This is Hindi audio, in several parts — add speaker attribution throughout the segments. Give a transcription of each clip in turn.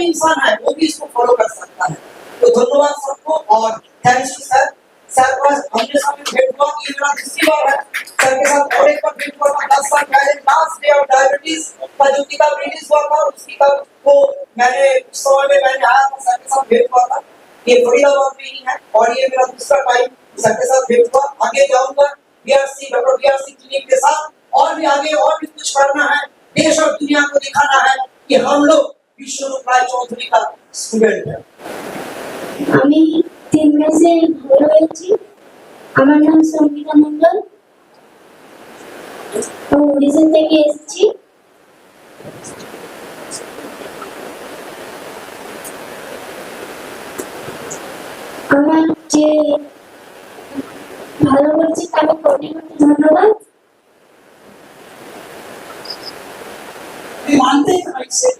Speaker 1: इंसान है वो भी इसको फॉलो कर सकता है। तो धन्यवाद सबको और थैंक्स टू सर। सर का हमने साथ में भेंट हुआ, ये मेरा दूसरी बार है सर के साथ। और एक बार भेंट हुआ था 10 साल पहले, लास्ट डे ऑफ डायबिटीज का जो किताब रिलीज हुआ था, उस किताब को मैंने उस समय में मैंने आया था, सर के साथ भेंट हुआ था। ये फरीदाबाद में ही है और ये मेरा दूसरा टाइम सर के साथ भेंट हुआ। आगे जाऊंगा बीआरसी डॉक्टर बीआरसी क्लिनिक के साथ और भी आगे और भी कुछ करना है, देश और दुनिया को दिखाना है कि हम लोग विश्वरूप राय चौधरी का स्टूडेंट है।
Speaker 2: আমি 3 মাসে ভালো হয়েছি। আমার নাম সঙ্গীতা মণ্ডল, আমি ওড়িশা থেকে এসেছি। আমার যে ভালো করছি তাকে কোটি কোটি ধন্যবাদ।
Speaker 1: मानते हैं इसे,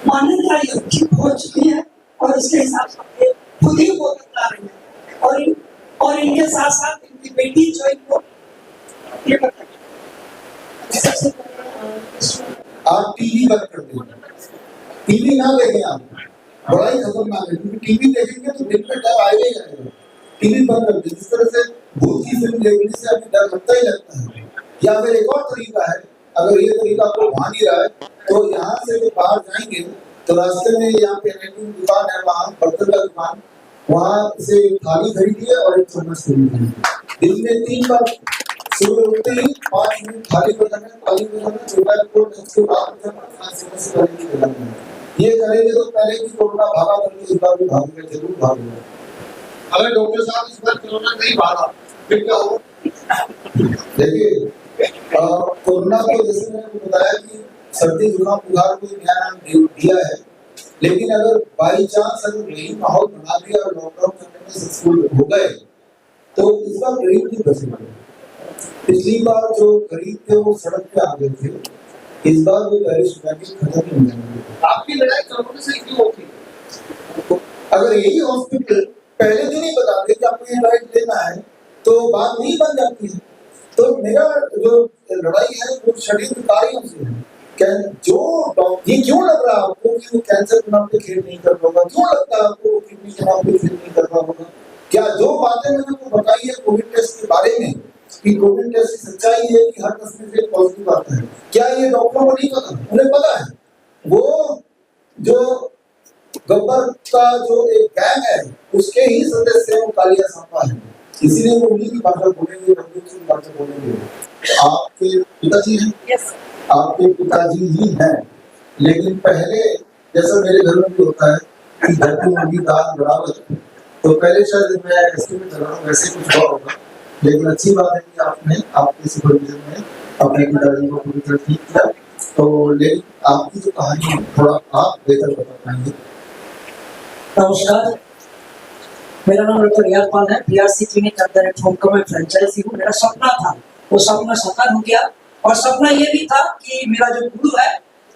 Speaker 1: मान्यता अच्छी हो चुकी है और इसके हिसाब से खुद ही वो बता रही है और इनके साथ साथ इनकी बेटी जो इनको ये
Speaker 3: आप टीवी बंद कर दें, टीवी ना देखें आप, बड़ा ही खतरनाक है क्योंकि टीवी देखेंगे तो दिन में डर आएगा ही आएगा। टीवी बंद कर दें। जिस तरह से भूत की फिल्म देखने से अभी डर लगता ही लगता है। या फिर एक और तरीका है, अगर ये तरीका आपको वहां नहीं रहा है तो यहाँ से जो बाहर जाएंगे तो रास्ते में यहाँ पे दुकान है, वहाँ बर्तन का दुकान, वहाँ से थाली खरीदिए और एक चम्मच खरीदिए। दिन में 3 बार, सुबह उठते ही 5 मिनट थाली को जाना, थाली को जाना, छोटा को उसके बाद ये करेंगे तो पहले की कोरोना भागा करके इस बार भी भागेगा, जरूर भागेगा।
Speaker 4: अगर डॉक्टर साहब इस बार कोरोना नहीं भागा फिर क्या होगा?
Speaker 3: देखिए कोरोना को जैसे मैंने बताया कि सर्दी जुकाम बुखार को नया नाम दिया है, लेकिन अगर बाई चांस अगर यही माहौल बना दिया और लॉकडाउन करने में सक्सेसफुल हो गए तो इस बार गरीब नहीं बचेगा। पिछली बार जो गरीब थे वो सड़क पे आ गए थे, इस बार वो गरीब खत्म नहीं होंगे।
Speaker 4: आपकी लड़ाई कोरोना से क्यों होती है?
Speaker 3: अगर यही हॉस्पिटल पहले दिन ही बताते कि आपको ये राइट लेना है तो बात नहीं बन जाती है। तो मेरा जो लड़ाई है वो षड्यंत्रकारियों से है। जो ये क्यों लग रहा है आपको कि वो कैंसर के नाम पे खेल नहीं कर पाएगा? क्यों लगता है आपको किडनी के नाम पे खेल नहीं कर पाएगा? क्या जो बातें मैंने आपको बताई है कोविड टेस्ट के बारे में कि कोविड टेस्ट की सच्चाई है कि हर 10 में से पॉजिटिव आता है, क्या ये डॉक्टरों को नहीं पता? उन्हें पता है। वो जो गब्बर का जो एक गैंग है उसके ही सदस्य वो कालिया सांपा है, इसीलिए वो उन्हीं की भाषा बोलेंगे, बंदूक की भाषा बोलेंगे। आपके पिताजी हैं?
Speaker 1: यस
Speaker 3: आपके पिताजी ही हैं, लेकिन पहले जैसा मेरे घर में भी होता है कि धरती मुर्गी दाल बराबर, तो पहले शायद मैं एस्टिमेट कर रहा हूँ वैसे कुछ हुआ होगा, लेकिन अच्छी बात है कि आपने आपके सुपरविजन में अपने पिताजी को पूरी तरह ठीक किया। तो लेकिन आपकी जो कहानी है थोड़ा आप बेहतर बता पाएंगे।
Speaker 1: नमस्कार, मेरा नाम डॉक्टर रियाज पाल है। बीआरसी क्लिनिक के अंदर एक होम का मैं फ्रेंचाइजी हूँ। मेरा सपना था, वो सपना साकार हो गया और सपना ये भी था कि मेरा जो गुरु है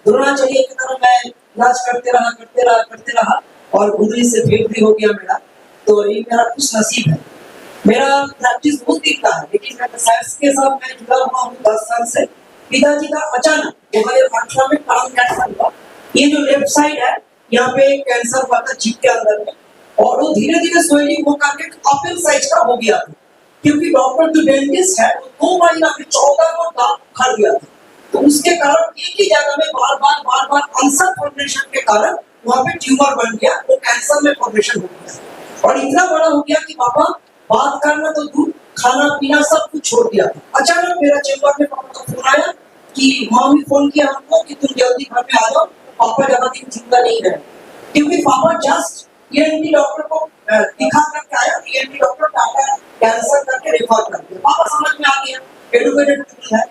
Speaker 1: द्रोणाचार्य की तरह मैं इलाज करते रहा और गुरु से भेंट भी हो गया मेरा। तो ये मेरा खुश नसीब है। मेरा प्रैक्टिस बहुत दिखता है, लेकिन मैं साइंस के साथ मैं जुड़ा हुआ हूँ 10 साल से। पिताजी का अचानक 2018 में टांग कैंसर हुआ। ये जो लेफ्ट साइड है यहाँ पे कैंसर हुआ था जीभ के अंदर में, और वो धीरे धीरे स्वेलिंग होकर के अपल साइज का हो गया था, क्योंकि डॉक्टर जो डेंटिस्ट है वो 2 महीना में 14 को दांत उखाड़ दिया था। तो उसके कारण एक ही जगह में बार बार अल्सर फॉर्मेशन के कारण वहाँ पे ट्यूमर बन गया, वो कैंसर में फॉर्मेशन हो गया और इतना बड़ा हो गया कि पापा बात करना तो दूर, खाना पीना सब कुछ छोड़ दिया। अचानक मेरा चेम्बर में पापा का फोन आया कि मम्मी फोन किया हमको कि तुम जल्दी घर में आ जाओ, पापा ज्यादा दिन जिंदा नहीं रहे। क्योंकि पापा जस्ट ईएनटी डॉक्टर को दिखा करके आया, ईएनटी डॉक्टर टाटा कैंसर करके रेफर कर दिया। पापा समझ में आ गया, एडुकेटेड पीपल है।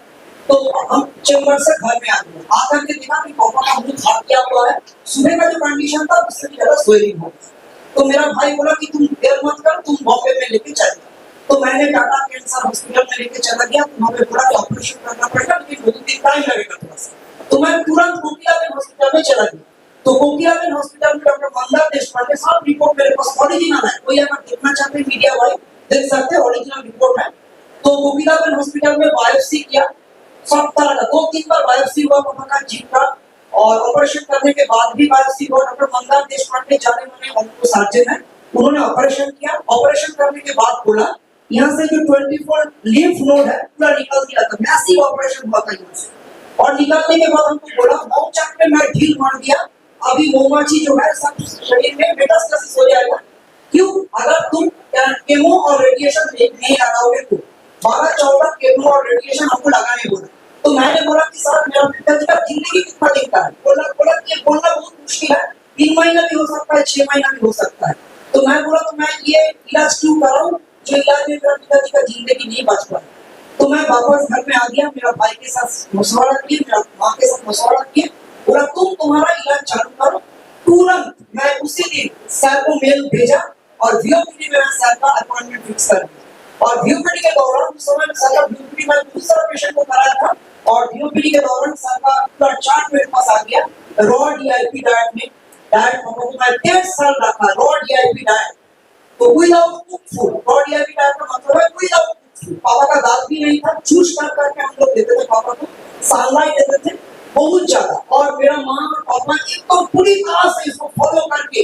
Speaker 1: तो हम चेम्बर से घर में आ गए, आकर के देखा कि पापा का मुंह फाड़ गया हुआ है। सुबह का जो कंडीशन था उससे भी ज्यादा स्वेलिंग हो गया। तो मेरा भाई बोला कि तुम देर मत कर, तुम बॉम्बे में लेके चल जाओ। तो मैंने टाटा कैंसर हॉस्पिटल में लेके चला गया। वहाँ पे पूरा ऑपरेशन करना पड़ेगा, लेकिन 2 दिन टाइम लगेगा थोड़ा सा। तो मैं तुरंत कोकिलाबेन हॉस्पिटल में चला गया। तो कोकिलाबेन हॉस्पिटल में डॉक्टर मंदार देशपांडे साहब रिपोर्ट मेरे पास ओरिजिनल है, कोई अगर देखना चाहते हैं मीडिया वाले देख सकते हैं, ओरिजिनल रिपोर्ट है। तो कोकिलाबेन हॉस्पिटल में बायोप्सी किया, सब तरह का 2-3 बार बायोप्सी हुआ पापा का जीभ का, और ऑपरेशन करने के बाद भी बायोप्सी हुआ। डॉक्टर मंदार देशपांडे जाने माने ऑन्को सर्जन है, उन्होंने ऑपरेशन किया। ऑपरेशन करने के बाद बोला यहाँ से जो 24 लिम्फ नोड है पूरा निकल गया था, मैसिव ऑपरेशन हुआ था यहाँ से। और निकालने के बाद हमको बोला मौचाक में मैं ढील मार दिया, अभी मौमाछी जो है सब शरीर में मेटास्टेसिस हो जाएगा। क्यों? अगर तुम केमो और रेडिएशन नहीं लगाओगे तो 12-14 केमो और रेडिएशन हमको लगाने बोला। तो मैंने बोला कि सर मेरा पिताजी का जिंदगी कितना दिखता है? बोला कि बोलना बहुत मुश्किल है, 3 महीना भी हो सकता है, 6 महीना भी हो सकता है। तो मैं बोला तो मैं ये इलाज क्यों कराऊं जो इलाज में मेरा पिताजी का जिंदगी नहीं बच पाया। तो मैं वापस घर में आ गया, मेरा भाई के साथ मशवरा किया, मेरा माँ के साथ मशवरा किया, बोला तुम तुम्हारा इलाज चालू करो। तुरंत मैं उसी दिन सर को मेल भेजा और वीओपीडी में सर का अपॉइंटमेंट फिक्स कर दिया। और वीओपीडी के दौरान उस समय सर का वीओपीडी में दूसरा पेशेंट को कराया था और वीओपीडी के दौरान सर का पूरा चार्ट मेरे पास आ गया। रॉ डीआईपी डाइट में डाइट को मैं 1.5 साल रखा, रॉ डीआईपी डाइट। तो without cook food, raw DIP diet का मतलब है विदाउट कुक फूड। पापा का दांत भी नहीं था, चूस कर करके हम लोग देते थे पापा को, सालाना देते थे बहुत ज्यादा। और मेरा माँ और पापा एकदम पूरी तरह से इसको फॉलो करके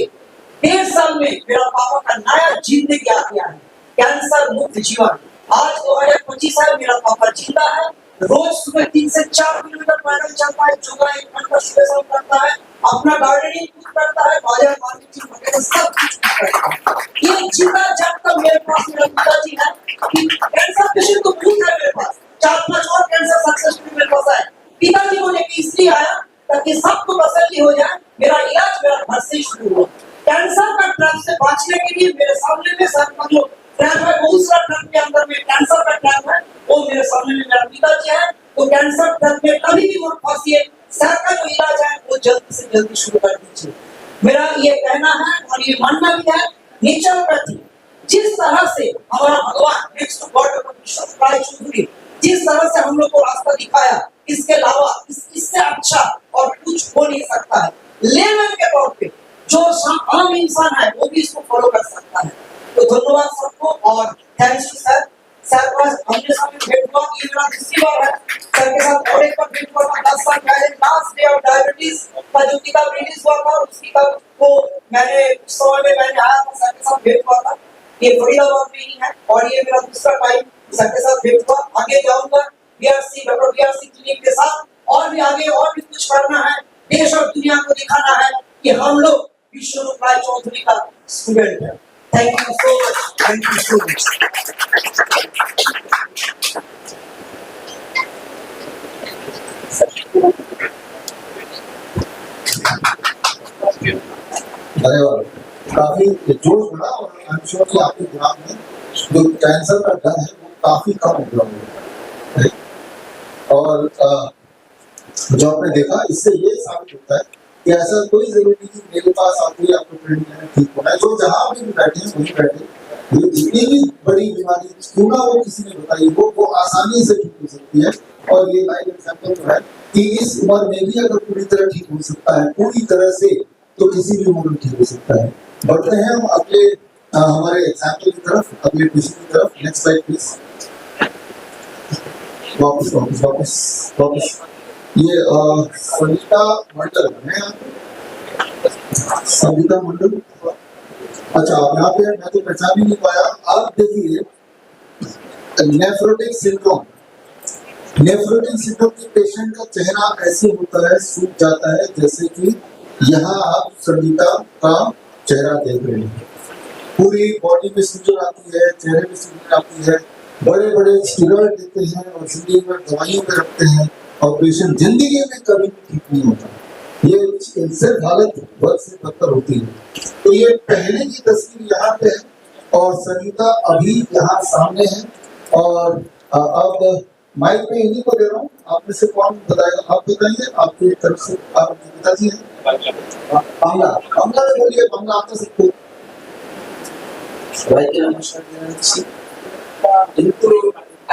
Speaker 1: 1.5 साल में मेरा पापा का नया जिंदगी आ गया है, कैंसर मुक्त जीवन। आज 2025 है, मेरा पापा जिंदा है। रोज सुबह 3 से 4 किलोमीटर पैदल चलता है, योगा 1 घंटा सुबह शाम करता है, अपना गार्डनिंग खुद करता है, बाजार मार्केटिंग वगैरह सब कुछ करता है। ये जिंदा जब तक मेरे पास मेरा पिताजी है कि कैंसर पेशेंट तो बहुत है मेरे पास, 4-5 और कैंसर सक्सेसफुल मेरे पास है। पिताजी को लेके इसलिए आया ताकि सबको तसल्ली हो जाए, मेरा इलाज मेरा घर से ही शुरू हो। कैंसर का ट्रैप से बचने के लिए मेरे सामने में सर का जो ट्रैप है, बहुत सारा ट्रैप के अंदर में कैंसर का ट्रैप है, वो मेरे सामने में मेरा पिताजी है। तो कैंसर ट्रैप में कभी भी मत फंसिए, सर का जो इलाज है वो जल्दी से जल्दी शुरू कर दीजिए। मेरा ये कहना है और ये मानना भी है, नेचुरोपैथी जिस तरह से हमारा भगवान नेक्स्ट गॉड चौधरी जिस तरह से हम लोग को रास्ता दिखाया, इसके अलावा इससे अच्छा और कुछ हो नहीं सकता है। लेवल के तौर पे जो आम इंसान है वो भी इसको फॉलो कर सकता है। तो धन्यवाद सबको और थैंक्स टू सर। सर का हमने सामने भेंट हुआ, ये मेरा दूसरी बार है सर के साथ। और एक बार भेंट हुआ था 10 साल पहले, लास्ट डे ऑफ डायबिटीज का जो किताब रिलीज हुआ था, उस किताब को मैंने उस समय में मैंने आया था, सर के साथ भेंट हुआ था। ये फरीदाबाद में ही है और ये मेरा दूसरा टाइम सर के साथ भेंट हुआ। आगे जाऊंगा बीआरसी डॉक्टर बीआरसी क्लिनिक के साथ और भी आगे और भी कुछ करना है, देश और दुनिया को दिखाना है कि हम लोग विश्वरूप राय चौधरी का स्टूडेंट है। Thank you so much, thank you so much.
Speaker 3: धन्यवाद। काफी जोश बढ़ा और आई एम श्योर कि आपके दिमाग में जो कैंसर का डर है वो काफी कम हो गया होगा। और जो आपने देखा इससे ये साबित होता है कि ऐसा कोई जरूरी नहीं कि मेरे पास आके आपको ट्रीटमेंट लेना ठीक होना है। जो जहाँ भी बैठे हैं वहीं बैठे, ये जितनी भी बड़ी बीमारी क्यों ना वो किसी ने बताई वो आसानी से ठीक हो सकती है। और ये लाइव एग्जाम्पल तो है कि इस उम्र में भी अगर पूरी तरह ठीक हो सकता है, पूरी तरह से, तो किसी भी उम्र में ठीक हो सकता है। बढ़ते हैं हम अगले हमारे एग्जाम्पल की तरफ, अगले क्वेश्चन की तरफ। Next slide please. वापस ये सविता मंडल है, सविता मंडल। अच्छा यहाँ पे मैं तो पहचान ही नहीं पाया। आप देखिए नेफ्रोटिक सिंड्रोम के पेशेंट का चेहरा ऐसे होता है, सूख जाता है, जैसे कि यहाँ आप संगीता का चेहरा देख रहे हैं। पूरी बॉडी में सूजन आती है, चेहरे में सूजन आती है, बड़े बड़े स्टीरॉइड देते हैं और जिंदगी में दवाइयों में रखते हैं और पेशेंट जिंदगी में कभी भी ठीक नहीं होता। ये सिर्फ हालत बद से बदतर होती है। तो ये पहले की तस्वीर यहाँ पे है और संगीता अभी यहाँ सामने है। और अब माइक पे इन्हीं को दे रहा हूँ, आप में से कौन बताएगा? आप बताइए, आपकी तरफ से आप पिताजी हैं बांग्ला में बोलिए, बांग्ला आपका सबको
Speaker 5: কিন্তু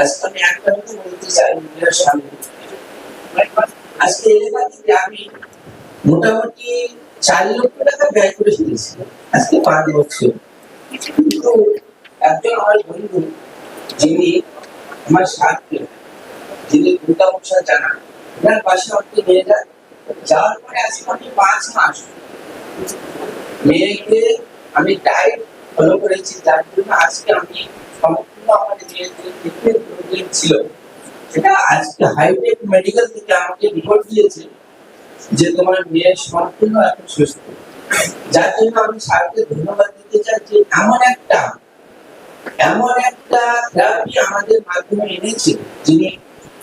Speaker 5: আজকে আমি একটা কথা বলতে চাই মিডিয়ার সামনে। আজকে এলাকাতে আমি মোটামুটি 4 লক্ষ টাকা ব্যয় করে ফেলেছি আজকে 5 বছর। কিন্তু একজন আমার বন্ধু যিনি আমার সাথে, যিনি দুর্গা মশা জানা, ওনার পাশে আমাকে নিয়ে যায় যাওয়ার পরে আজকে আমি 5 মাস মেয়েকে আমি ডায়েট ফলো করেছি, যার জন্য আজকে আমি সম্পূর্ণ আমার মেয়ের যে ট্রিটমেন্ট প্রবলেম ছিল সেটা আজকে হাইটেক মেডিকেল থেকে আমাকে রিপোর্ট দিয়েছে যে তোমার মেয়ে সম্পূর্ণ এখন সুস্থ। যার জন্য আমি স্যারকে ধন্যবাদ দিতে চাই যে এমন একটা থেরাপি আমাদের মাধ্যমে এনেছে, যিনি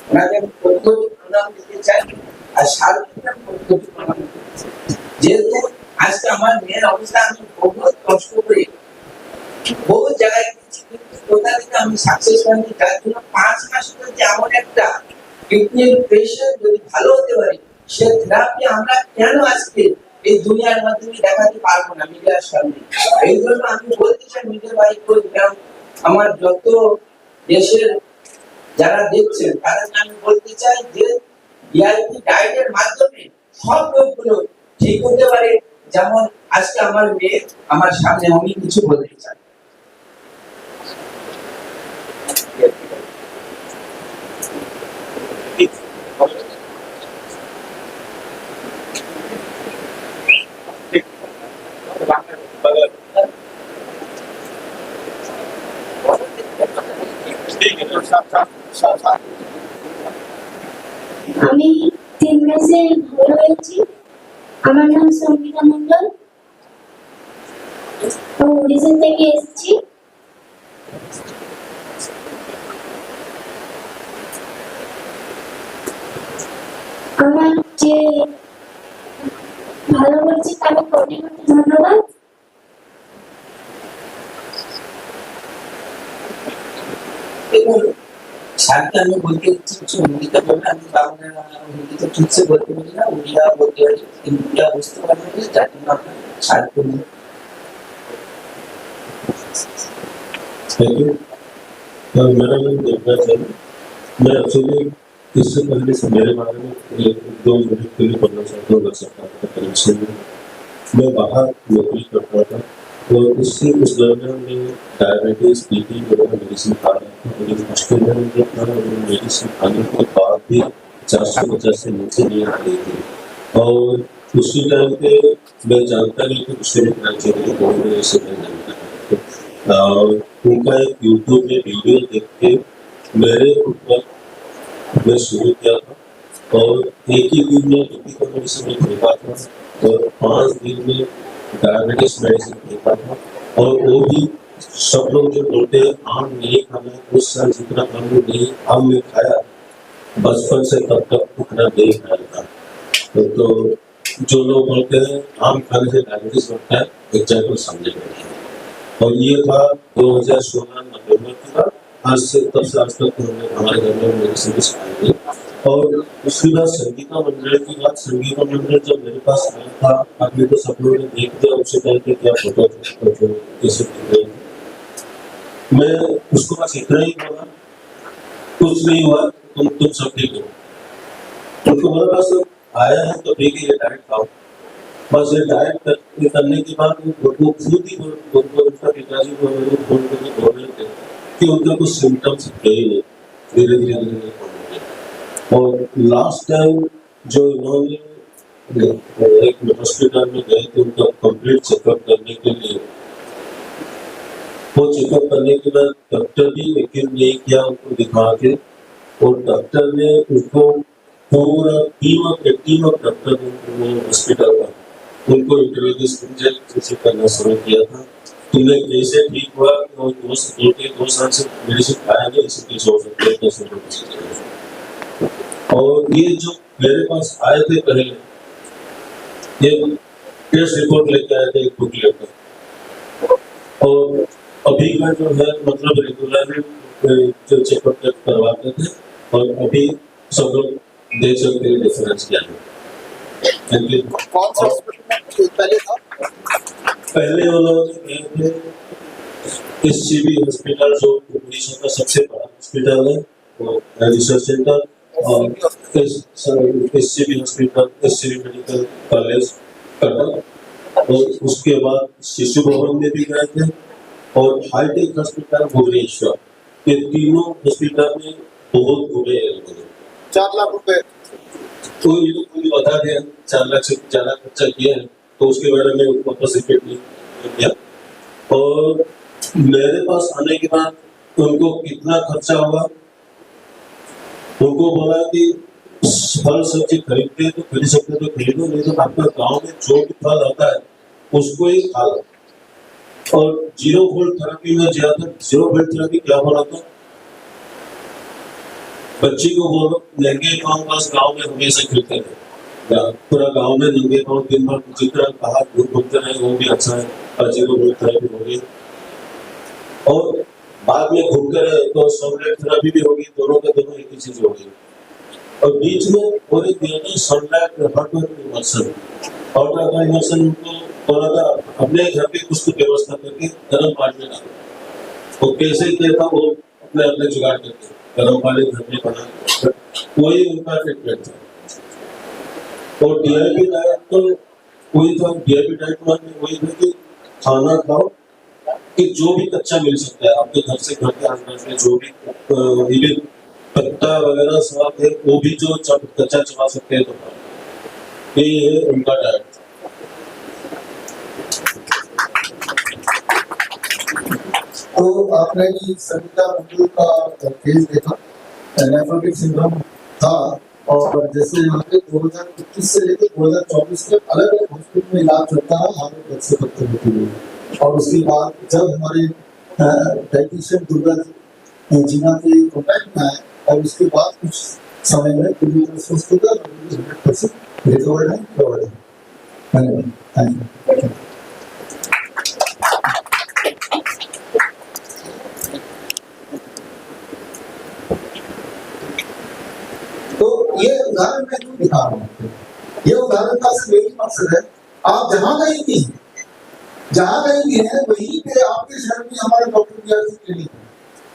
Speaker 5: ওনাকে আমি পদ্ধতি প্রণাম দিতে চাই আর স্যারকে পদ্ধতি প্রণাম দিতে চাই। যেহেতু আজকে আমার মেয়ের অবস্থা আমি বহুত কষ্ট করে বহু জায়গায় গেছি, কিন্তু কোথা থেকে আমি সাকসেস হইনি। যার জন্য 5 মাসের মধ্যে এমন একটা ট্রিটমেন্ট পেশেন্ট যদি ভালো হতে পারে, সে থেরাপি আমরা কেন আজকে এই দুনিয়ার মাধ্যমে দেখাতে পারবো না মিডিয়ার সামনে। এই জন্য আমি বলতে চাই মিডিয়া ভাই আমার যত দেশের যারা দেখছেন তাদেরকে আমি বলতে চাই যে ভিআইপি ডায়েটের মাধ্যমে সব রোগগুলো ঠিক হতে পারে। যেমন আজকে আমার মেয়ে আমার সামনে অনেক কিছু বলতে চাই।
Speaker 2: আমি 3 মাসে ভালো হয়েছি। আমার নাম সঙ্গীতা মণ্ডল, আমি উড়িষ্যা থেকে এসেছি। আমার যে ভালো করছি তাকে কোটি কোটি ধন্যবাদ।
Speaker 5: দেখুন স্যারকে আমি বলতে ইচ্ছে কিছু হিন্দিতে বললে আমি বাংলা হিন্দিতে ঠিক সে বলতে পারি না, উড়িয়া বলতে পারি, কিন্তু উড়িয়া বুঝতে পারি না, যার জন্য আপনার স্যারকে
Speaker 6: थैंक यू। मेरा नाम देवराज है। मैं एक्चुअली इससे पहले से मेरे बारे में 2 मिनट के लिए बोलना चाहता हूँ। मैं बाहर नौकरी करता था और उससे उस दरमियान में डायबिटीज बीपी वगैरह मेडिसिन खा रहा था। और मुश्किल में जब मेडिसिन खाने के बाद भी 450 से नीचे नहीं आ रही थी। और उसी टाइम पे मैं जानता नहीं कि उससे भी से मैं जानता और उनका एक यूट्यूब में वीडियो देख के मेरे ऊपर मैं शुरू किया था। और एक ही दिन में एपीको मेडिसिन देखा था और 5 दिन में डायबिटीज मेडिसिन देखा था। और वो भी सब लोग जो बोलते हैं आम नहीं खाना, उस साल जितना आम नहीं आम में खाया, बचपन से तब तक उतना नहीं खाया था। तो जो लोग बोलते हैं आम खाने से डायबिटीज बढ़ता है, एग्जाम्पल समझेंगे। और ये था 2016 नवंबर की बात। आज से तब से आज तक हमारे घर में मेडिसिन खाई। और उसके बाद संगीता मंडल की बात। संगीता मंडल जब मेरे पास आया था, आपने तो सब लोगों ने देख दिया उससे पहले क्या फोटो कैसे दिख रहे। मैं उसको बस इतना ही बोला, कुछ नहीं हुआ, तुम सब ठीक हो। उनको बोला बस आया है तो ठीक है, ये डाइट खाओ। बस ये डाइट करने के बाद वो खुद ही उनका पिताजी को फोन करके बोल रहे थे कि उनका कुछ सिम्टम्स है ही नहीं, धीरे धीरे और लास्ट टाइम जो इन्होंने एक हॉस्पिटल में गए थे उनका कंप्लीट चेकअप करने के लिए। वो चेकअप करने के बाद डॉक्टर भी यकीन नहीं किया उनको दिखा के, और डॉक्टर ने उनको पूरा टीम ऑफ डॉक्टर हॉस्पिटल का उनको इंटरव्यू करना शुरू किया था। तुमने कैसे ठीक हुआ? 2 साल से मेडिसिन खाएंगे, इसी कैसे हो सकते हैं। और ये जो मेरे पास आए थे पहले, ये टेस्ट रिपोर्ट लेके आए थे, एक बुक लेकर। और अभी का जो है मतलब रेगुलरली जो चेकअप करवाते थे, और अभी सब लोग देख सकते हैं डिफरेंस क्या है।
Speaker 3: कौन सा हॉस्पिटल पहले था?
Speaker 6: पहले वो लोग गए थे SCB हॉस्पिटल, जो उड़ीसा का सबसे बड़ा हॉस्पिटल है, वो रिसर्च सेंटर। और SCB hospital, SCB medical college Cuttack. और उसके बाद शिशु भवन में भी गए थे, और हाईटेक हॉस्पिटल भुवनेश्वर। ये तीनों हॉस्पिटल में बहुत घूमे हैं।
Speaker 3: 4 लाख रुपए
Speaker 6: तो ये तो पूरी बता दिया 4 लाख से ज्यादा खर्चा किया है, तो उसके बारे में वापस रिपीट नहीं किया। और मेरे पास आने के बाद उनको कितना खर्चा हुआ, उनको बोला कि फल सब्जी खरीदते हैं तो खरीद सकते हैं तो खरीदो, नहीं तो आपका गांव में जो भी फल आता है उसको ही खा लो। और 0 वोल्ट थेरेपी में ज्यादा 0 वोल्ट थेरेपी क्या बोला था, बच्ची को बोलो नंगे पांव बस गांव में हमेशा खेलते रहे, पूरा गांव में नंगे पांव दिन भर जितना बाहर घूमते रहे वो भी अच्छा है, और 0 वोल्ट थेरेपी होगी। और बाद में घूम कर तो सनलाइट थेरेपी भी होगी, दोनों के दोनों एक ही चीज होगी। और बीच में पूरे दिन में sunlight hot water immersion, hot water immersion उनको बोला था अपने घर पे कुछ व्यवस्था करके गर्म पानी में डालो। वो कैसे किया था वो अपने अपने जुगाड़ करके गर्म पानी घर में बना, वही उनका ट्रीटमेंट था। और डीआईपी डाइट तो वही था, डीआईपी डाइट में वही था कि खाना खाओ कि जो भी कच्चा मिल सकता है आपके घर से, घर के आसपास में जो भी पत्ता वगैरह सब है वो भी जो कच्चा चबा सकते हैं तो खाओ। यही है उनका डाइट।
Speaker 3: तो आपने भी सविता मंडल का केस देखा, नेफ्रोटिक सिंड्रोम था, और जैसे यहाँ पे 2021 से लेकर 2024 तक अलग अलग हॉस्पिटल में इलाज चलता है हमारे बच्चे बच्चे होती है। और उसके बाद जब हमारे डाइटिशियन दुर्गा जीना के कॉन्टैक्ट में आए, और उसके बाद कुछ समय में पूरी तरह स्वस्थ होकर 100% रिकवर्ड है। धन्यवाद, थैंक यू। तो ये उदाहरण मैं क्यों दिखा रहा हूँ, ये उदाहरण का सिर्फ एक मकसद है, आप जहाँ कहीं भी हैं वहीं पे आपके शहर में हमारे डॉक्टर बीआरसी क्लिनिक है,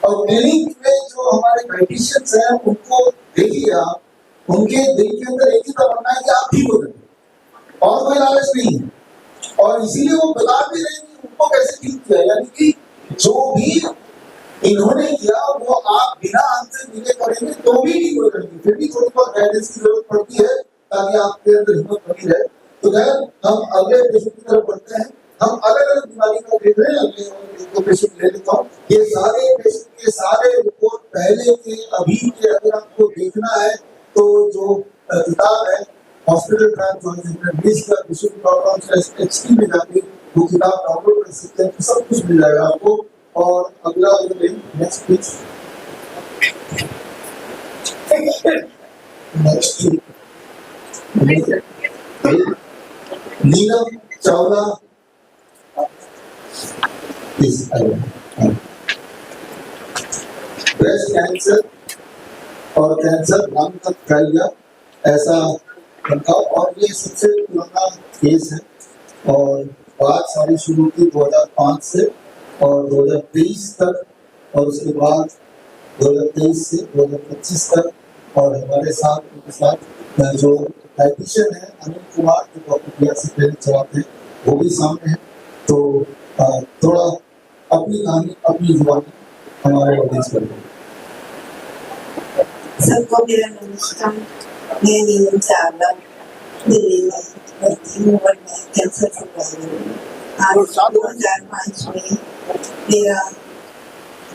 Speaker 3: और क्लिनिक में जो हमारे डाइटिशियंस हैं उनको देखिए आप, उनके दिल के अंदर एक ही तमन्ना है कि आप ठीक हो जाए, और कोई लालच नहीं है। और इसीलिए वो बता भी रहे हैं कि उनको कैसे ठीक किया, यानी कि जो भी इन्होंने किया वो आप बिना आंसर दिए करेंगे तो भी ठीक हो जाएंगे। फिर भी थोड़ी बहुत गाइडेंस की जरूरत पड़ती है ताकि आपके अंदर हिम्मत बनी रहे। तो खैर हम अगले पेशेंट की तरफ बढ़ते हैं। हम अलग अलग बीमारी का देख रहे हैं, अगले पेशेंट ले लेता हूँ। ये सारे पेशेंट के सारे रिपोर्ट पहले के अभी के अगर आपको देखना है तो जो किताब है हॉस्पिटल ट्रांसफॉर्मेशन में जाके वो किताब डाउनलोड कर सकते हैं, सब कुछ मिल जाएगा आपको। और अगला next please, next Neelam Chawla please. Breast cancer और कैंसर लंग तक फैल गया ऐसा उनका, और ये सबसे पुराना केस है। और बात सारी शुरू की 2005 से और 2023 तक, और उसके बाद 2023 से 2025 तक। और हमारे साथ उनके साथ जो डाइटिशियन है अनिल कुमार जो डॉक्टर बीआरसी क्लिनिक चलाते हैं वो भी सामने है। तो थोड़ा अपनी कहानी अपनी जुबानी हमारे ऑडियंस पर।
Speaker 7: सबको मेरा नमस्कार। मैं नीलम चावला दिल्ली में रहती हूँ और मैं कैंसर से पीड़ित हूँ। आज 2005 में मेरा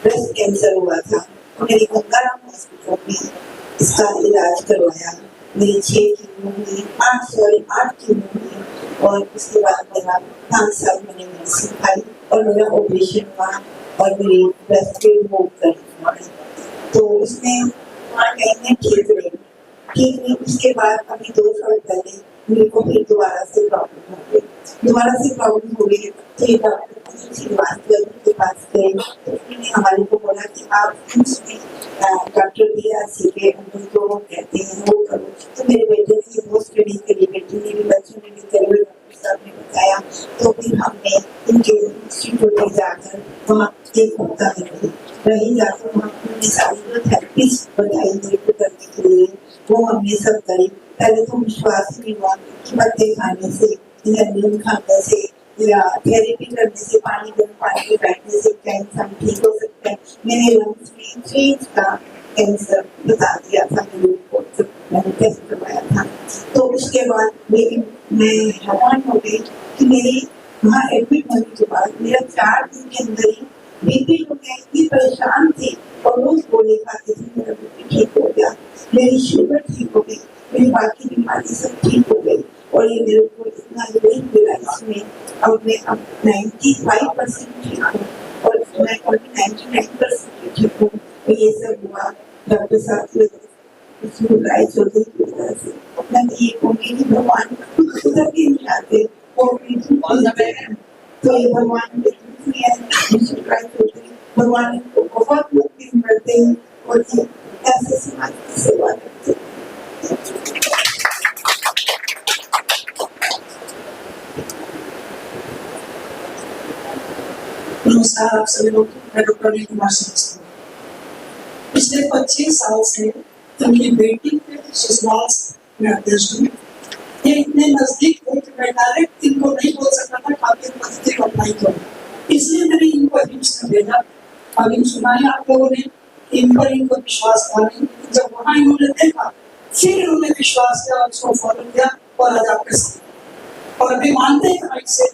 Speaker 7: ब्रेस्ट कैंसर हुआ था। मेरी गंगाराम हॉस्पिटल में इसका इलाज करवाया। मेरी 6 कीमो हुई, 8 कीमो हुई, और उसके बाद मेरा 5 साल मैंने मेडिसिन खाई और मेरा ऑपरेशन हुआ और मेरी ब्रेस्ट को रिमूव कर दिया। तो उसमें ठीक रही। उसके बाद अभी 2 साल पहले मेरे को फिर दोबारा से प्रॉब्लम हो गई। तो ये डॉक्टर के पास गए, तो उन्होंने हमारे को बोला कि आप डॉक्टर बीआरसी के जो कहते हैं वो करो। तो मेरे बेटे ने वो स्टडी करी, बेटी ने भी, बच्चों ने भी करी, डॉक्टर साहब ने बताया। तो फिर हमने इनके इंस्टीट्यूट में जाकर वहाँ 1 हफ्ता रही जाकर वहाँ उन्होंने सारी जो थेरेपीज बताई मेरे को करने के लिए वो हमने सब करी। पहले तो विश्वास ही नहीं हुआ कि पत्ते खाने से या नीम खाने से या थेरेपी करने से, पानी गर्म पानी में बैठने से क्या इंसान ठीक हो सकता है। मेरे लंग्स में 3 का कैंसर बता दिया था मेरे रिपोर्ट जब मैंने टेस्ट करवाया था। तो उसके बाद मैं हैरान हो गई कि मेरी वहाँ एडमिट होने के बाद मेरा 4 दिन के अंदर ही बीपी को मैं इतनी परेशान थी और रोज गोली खाती थी, मेरा बीपी ठीक हो गया, मेरी शुगर ठीक हो गई, मेरी बाकी बीमारी सब ठीक हो गई और ये मेरे को इतना रिलीफ मिला इसमें। अब मैं 95% ठीक हूँ और मैं कभी 99% ठीक हूँ। तो ये सब हुआ डॉक्टर साहब की राय चौधरी की वजह से। मैं ठीक होंगी नहीं, भगवान उधर भी नहीं आते तो ये भगवान भगवान इनको बहुत मुक्ति मिलते हैं और ये ऐसे समाज की सेवा करते हैं।
Speaker 1: नमस्कार आप सभी लोग, मैं डॉक्टर अनिल कुमार श्रीवास्तव। पिछले 25 साल से उनकी बेटी के ससुराल में अध्यक्ष हूँ। ये इतने नजदीक थे कि मैं डायरेक्ट इनको नहीं बोल सकता था काफी नजदीक अप्लाई करूँ, इसलिए मैंने इनको हिम्स कर भेजा। अभी सुनाया आप लोगों ने, इन पर इनको विश्वास था नहीं, जब वहाँ इन्होंने देखा फिर इन्होंने विश्वास किया और उसको फॉलो किया और आज आपके साथ और अभी मानते हैं भाई से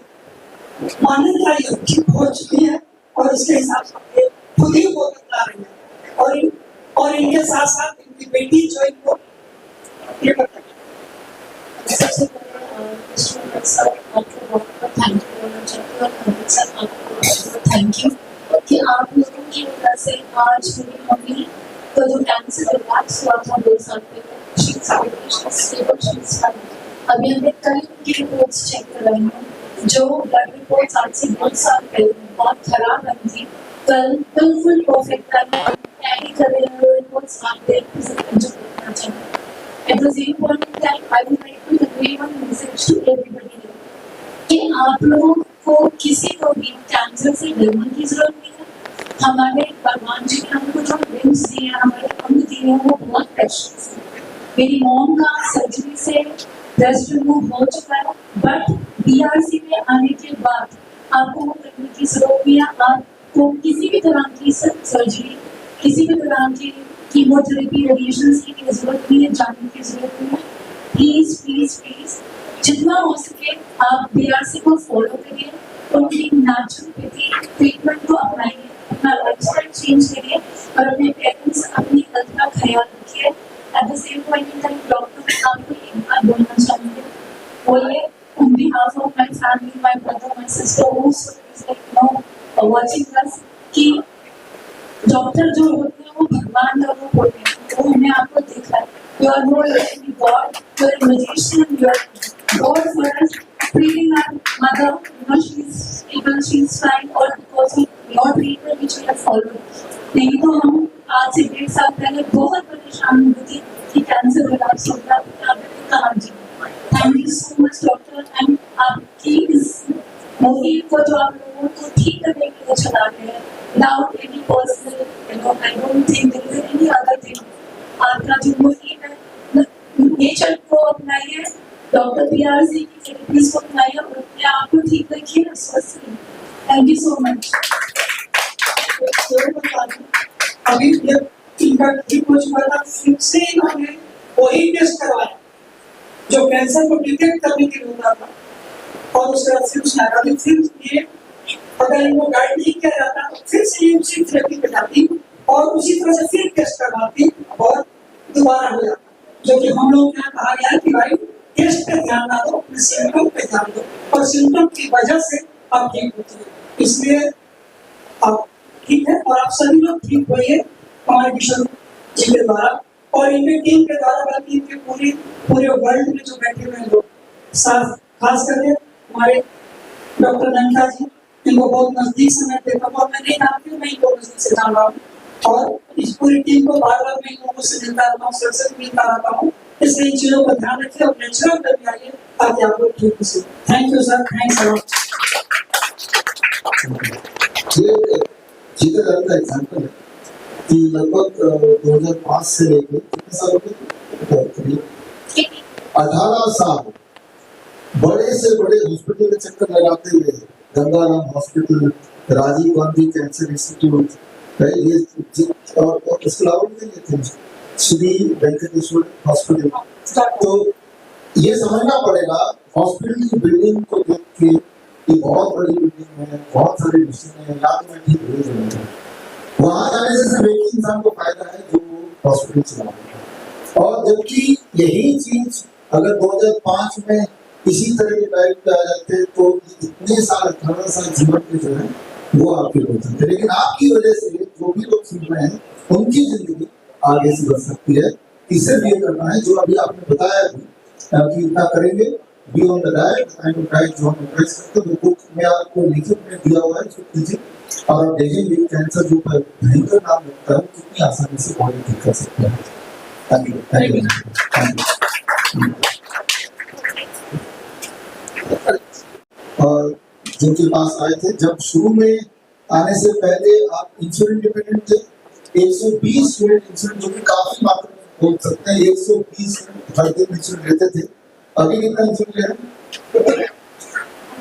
Speaker 1: मान्यता ठीक हो चुकी है और इसके हिसाब से खुद ही वो बता रही है और इनके साथ साथ इनकी बेटी जो इनको ये करता है।
Speaker 2: सबसे पहले सर आपको बहुत थैंक यू बोलना चाहती हूँ और अमित सर आपको थैंक यू कि आप लोगों की वजह से आज मेरी मम्मी का जो कैंसर रिलैप्स हुआ था 2 साल पहले अभी हमने कल की रिपोर्ट्स चेक कराई हैं, जो ब्लड रिपोर्ट्स आज से 2 साल पहले बहुत खराब आई थी, कल बिल्कुल परफेक्ट आई कैरी कर रहे हैं रिपोर्ट्स आप देख सकते जो देखना चाहिए। At the same point in time, I would like to convey one message to everybody here कि आप लोगों को किसी को भी कैंसर से डरने की जरूरत नहीं है। हमारे भगवान जी ने हमको जो लिम्स दिए हैं, हमारे अंग दिए हैं, वो बहुत प्रेशियस है। मेरी मॉम का सर्जरी से ब्रेस्ट रिमूव हो चुका है, बट बीआरसी में आने के बाद आपको वो करने की जरूरत नहीं है। आपको किसी भी तरह की सर्जरी, किसी भी तरह की कीमोथेरेपी, रेडिएशन की जरूरत नहीं है, जानने की जरूरत नहीं है। प्लीज प्लीज प्लीज जितना हो सके आप बीआरसी को फॉलो करिए, उनकी नेचुरोपैथी ट्रीटमेंट को अपनाइए, अपना लाइफस्टाइल चेंज करिए और अपने पेरेंट्स अपनी हेल्थ का ख्याल रखिए। At the same point in time doctor आपको एक बात बोलना चाहेंगे, वो ये on behalf of my family, my brother, my sister, who is like now watching us, कि डॉक्टर जो होते हैं वो भगवान का रूप होते हैं, वो हमने आपको देखा है। You are more like God, you are a magician, you are God for us, treating our mother, you know, she's able, she's fine, or because of your treatment which we have followed. नहीं तो हम आज से 1.5 साल पहले बहुत परेशान हुए थे कि कैंसर रिलैप्स हो गया, आपने कहा जी। Thank you so much doctor, and आपकी इस मुहिम को जो आप लोगों को ठीक करने के लिए चला रहे हैं, without any personal, you know, I don't think there is any other thing. आपका जो मुहिम है, नेचर को अपनाइए, डॉक्टर बीआरसी की थेरेपीज को अपनाइए और अपने आप को ठीक रखिए, स्वस्थ रहिए। Thank you so much.
Speaker 1: अभी इनका ठीक हो चुका था, फिर से इन्होंने वही टेस्ट करवाया जो कैंसर को डिटेक्ट करने के लिए होता था और उसके बाद फिर उसने आगे फिर ये अगर इनको गाइड नहीं किया जाता तो फिर से ये उसी थेरेपी पे जाती और उसी तरह से फिर टेस्ट करवाती और दोबारा हो जाता। जो कि हम लोग यहाँ कहा गया है कि भाई टेस्ट पे ध्यान ना दो, अपने सिम्टम पे ध्यान दो और सिम्टम की वजह से आप ठीक होती है। इसलिए आप ठीक है और आप सभी लोग ठीक होइए हमारे मिशन जी के द्वारा और इनके टीम के द्वारा, बल्कि इनके पूरे वर्ल्ड में जो बैठे हुए लोग, खास करके हमारे डॉक्टर नंदा जी, इनको बहुत नजदीक से मैं देखा और मैं नहीं जानती हूँ, मैं इनको नजदीक से जान रहा हूँ और इस पूरी टीम को बार-बार मैं इन लोगों से मिलता रहता हूँ, सबसे मिलता रहता हूँ। इसलिए इन चीजों का ध्यान रखिए और नेचुरल करके आइए ताकि आप लोग ठीक हो सके। Thank you sir, thanks a lot.
Speaker 3: ये जिक्र का एग्जांपल है कि लगभग 2005 से लेकर कितने साल हो गए, 18 साल बड़े से बड़े हॉस्पिटल के चक्कर लगाते हुए, Gangaram hospital, Rajiv Gandhi cancer institute, और उसके अलावा भी थे श्री वेंकटेश्वर हॉस्पिटल। तो ये समझना पड़ेगा हॉस्पिटल की बिल्डिंग को देख के कि बहुत बड़ी बिल्डिंग है, बहुत सारी मशीनें हैं, या तो मैं ठीक नहीं रहूंगा। वहां जाने से सिर्फ एक ही इंसान को फायदा है जो हॉस्पिटल चला रहा है। और जबकि यही चीज अगर 2005 में इसी तरह के टाइप पे आ जाते तो इतने साल 18 साल जीवन के जो है वो आपके हो जाते, लेकिन आपकी वजह से जो भी लोग सुन रहे हैं उनकी जिंदगी आगे से बढ़ सकती है। इससे ये करना है जो अभी आपने बताया भी कि इतना करेंगे, be on the diet and diet जो हम एडवाइस करते हैं वो बुक में आपको लिखित में दिया हुआ है, उसको कीजिए और आप देखेंगे कैंसर जो भयंकर नाम लगता है कितनी आसानी से बॉडी ठीक कर सकते हैं। Thank you, thank you, thank you. और जिनके पास आए थे, जब शुरू में आने से पहले आप इंसुलिन डिपेंडेंट थे, 120 यूनिट इंसुलिन, जो कि काफी मात्रा में बोल सकते हैं, 120 यूनिट हर दिन इंसुलिन लेते थे। अभी कितना इंसुलिन ले रहे हैं?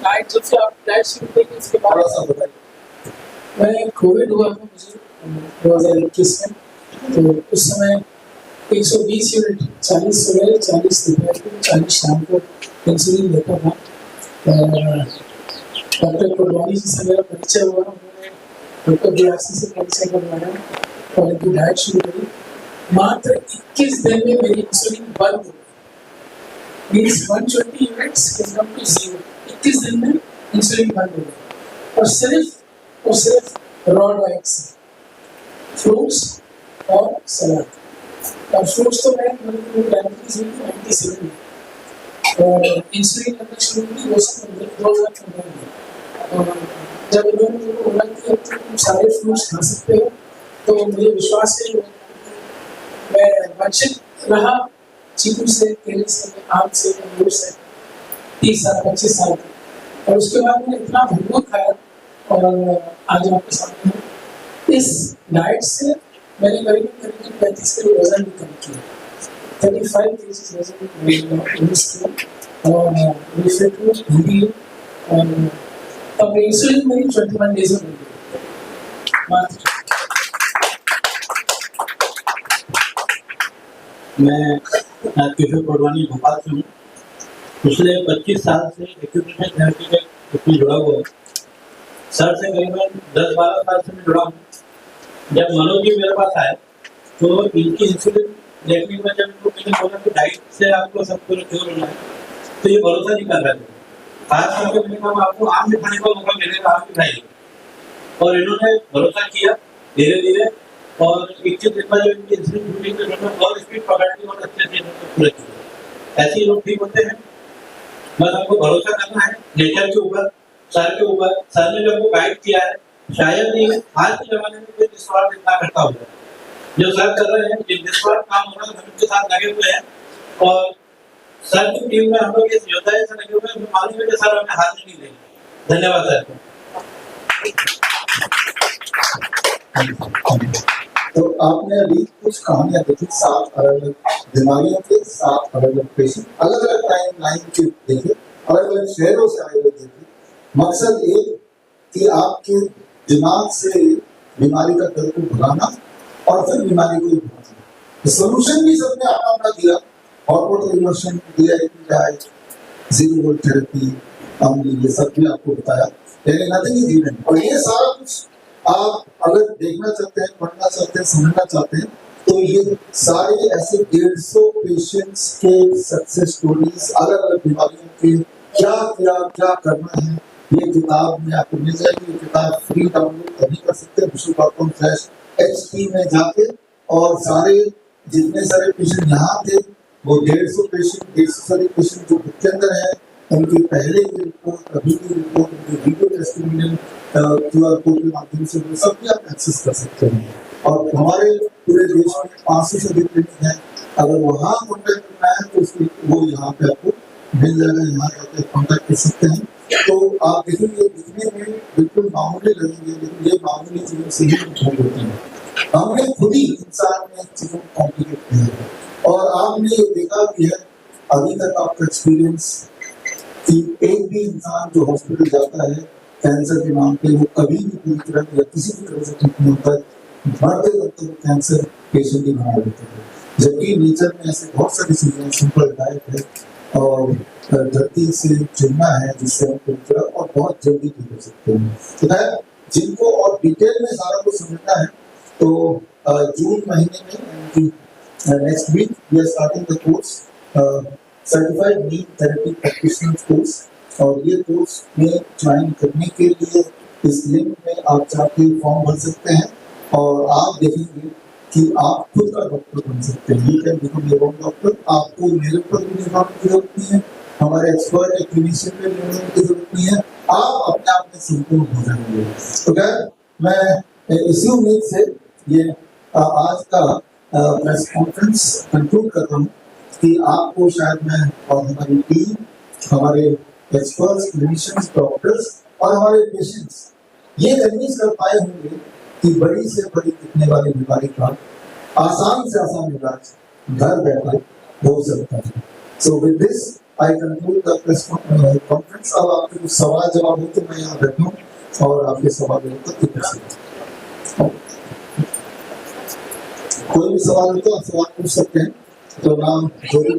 Speaker 8: डाइट जब से आप डाइट शुरू करेंगे इसके बाद
Speaker 3: थोड़ा सा बताइए।
Speaker 8: मैं कोविड हुआ था मुझे 2021 में, तो उस समय 120 यूनिट 40 सुबह 40 दोपहर को 40 शाम को इंसुलिन लेता था। डॉक्टर कुरबानी जी से मेरा परिचय हुआ, उन्होंने डॉक्टर बियासी से परिचय करवाया और उनकी डाइट शुरू करी। मात्र 21 दिन में मेरी इंसुलिन बंद हो गई, means 120 units can come to 0। 21 दिन में इंसुलिन बंद हो गई और सिर्फ रॉ डाइट से, फ्रूट्स और सलाद। और फ्रूट्स तो मैं डायबिटीज 97 में और इंसुलिन करना शुरू की 2015 में। और जब उन्होंने मुझे बोला कि अब तुम सारे फ्रूट्स खा सकते हो, तो मुझे विश्वास है मैं वंचित रहा चीकू से, केले से, आम से, अंगूर से 30 साल 25 साल तक। और उसके बाद मैंने इतना भरपूर खाया और आज आपके सामने हूँ। इस डाइट से मैंने करीबन 35 किलो वजन भी कम किया, 35 केजी वजन लूज किया और मेरी फिटनेस बढ़ी। और अब इंसुलिन मेरी 21 डेज में बढ़ गई।
Speaker 9: मैं किशोर परवानी भोपाल से हूँ। पिछले 25 साल से एक्यूप्रेशर थेरेपी के उसमें जुड़ा हुआ हूँ। सर से करीबन 10-12 साल से मैं जुड़ा हूँ। जब मनोज जी मेरे पास आए तो इनकी इंसुलिन देखने के बाद जब इनको मैंने बोला कि डाइट से आपको सब कुछ क्योर होना है, तो ये भरोसा नहीं कर रहे थे। खास करके मैंने कहा आपको आम भी खाने का मौका मिलेगा, आम भी खाइए। और इन्होंने भरोसा किया धीरे धीरे, और 21 दिन बाद जब इनकी इंसुलिन हुई तो इन्होंने और स्पीड पकड़ ली और अच्छे से पूरे किए। ऐसे ही लोग ठीक होते हैं। बस हमको भरोसा करना है नेचर के ऊपर, सर के ऊपर। सर ने जो हमको गाइड किया है, शायद ही आज के जमाने में कोई निस्वार्थ इतना करता होगा जो सर कर रहे हैं। जिन निस्वार्थ काम हो रहा है हम उनके साथ लगे हुए हैं। और सर की टीम में हम लोग इस योद्धा से लगे हुए हैं, मालूम है कि सर हमें हाथ नहीं देंगे। धन्यवाद सर।
Speaker 3: तो आपने अभी कुछ कहानियां देखी, 7 अलग-अलग बीमारियों के 7 अलग-अलग पेशेंट, अलग-अलग टाइम लाइन के देखे, अलग-अलग शहरों से आए हुए देखे। मकसद एक कि आपके दिमाग से बीमारी का दर्द को भगाना और फिर बीमारी को भगाना। सोल्यूशन भी सबने अपना दिया, हार्मोन इमोशन दिया, जीरो वोल्ट थेरेपी, ये सब भी आपको बताया, लेकिन नथिंग इज इवन। और ये सारा कुछ आप अगर देखना चाहते हैं, पढ़ना चाहते हैं, समझना चाहते हैं, तो ये सारे ऐसे 150 पेशेंट्स के सक्सेस स्टोरीज, अलग अलग बीमारियों के क्या करना है, ये किताब में आपको मिल जाएगी। ये किताब फ्री डाउनलोड अभी कर सकते हैं vishnu.com/ht में जाके। और सारे जितने सारे पेशेंट यहाँ थे वो 150 पेशेंट, 150 सारे पेशेंट जो बुक के अंदर है, उनकी पहले की रिपोर्ट, अभी की रिपोर्ट, उनके वीडियो टेस्टिमोनियल QR कोड के माध्यम से वो सब भी आप एक्सेस कर सकते हैं। और हमारे पूरे देश में 500 से अधिक क्लिनिक हैं। अगर वहाँ कॉन्टैक्ट करना है तो उसकी वो यहाँ पे आपको मिल जाएगा, यहाँ जाकर कॉन्टैक्ट कर सकते हैं। तो आप देखेंगे दिखने में बिल्कुल मामूली लगेंगे, लेकिन ये मामूली चीज़ों से ही इम्प्रूव होती हैं। हमने खुद ही इंसान में चीज़ों को कॉम्प्लिकेट किया है। और आपने ये देखा भी है अभी तक आपका एक्सपीरियंस कि एक भी इंसान जो हॉस्पिटल जाता है कैंसर के नाम पे, वो कभी भी पूरी तरह या किसी भी तरह से ठीक नहीं होता, मरते वक्त वो कैंसर पेशेंट ही बना देते हैं। जबकि नेचर में ऐसे बहुत सारी चीजें, सिंपल डाइट है, और धरती से जुड़ना है, जिससे हम पवित्र और बहुत जल्दी ठीक हो सकते हैं। तो खैर, जिनको और डिटेल में सारा कुछ समझना है तो जून महीने में next week we are starting the course certified need therapy practitioner course. और ये कोर्स में ज्वाइन करने के लिए इस लिंक में आप जाके फॉर्म भर सकते हैं और आप देखेंगे कि आप खुद का डॉक्टर बन सकते हैं। You can become your own doctor. आपको मेरे ऊपर भी निर्भर की जरूरत नहीं है, हमारे एक्सपर्ट क्लिनिशियन पे निर्भर की जरूरत नहीं है, आप अपने आप में संपूर्ण हो जाएंगे। तो क्या मैं इसी उम्मीद से ये आज का प्रेस कॉन्फ्रेंस कंक्लूड कर रहा हूँ कि आपको शायद मैं और हमारी टीम, हमारे एक्सपर्ट्स, क्लिनिशियंस, डॉक्टर्स और हमारे पेशेंट्स ये कन्विंस कर पाए होंगे कि बड़ी से बड़ी दिखने वाली बीमारी का आसान से आसान इलाज घर बैठे हो सकता है। So with this I conclude the press conference. अब आपके कुछ सवाल जवाब हो तो मैं यहाँ बैठा हूँ और आपके सवाल कर सकता हूँ। कोई भी सवाल हो तो आप सवाल पूछ सकते हैं। तो नाम जो भी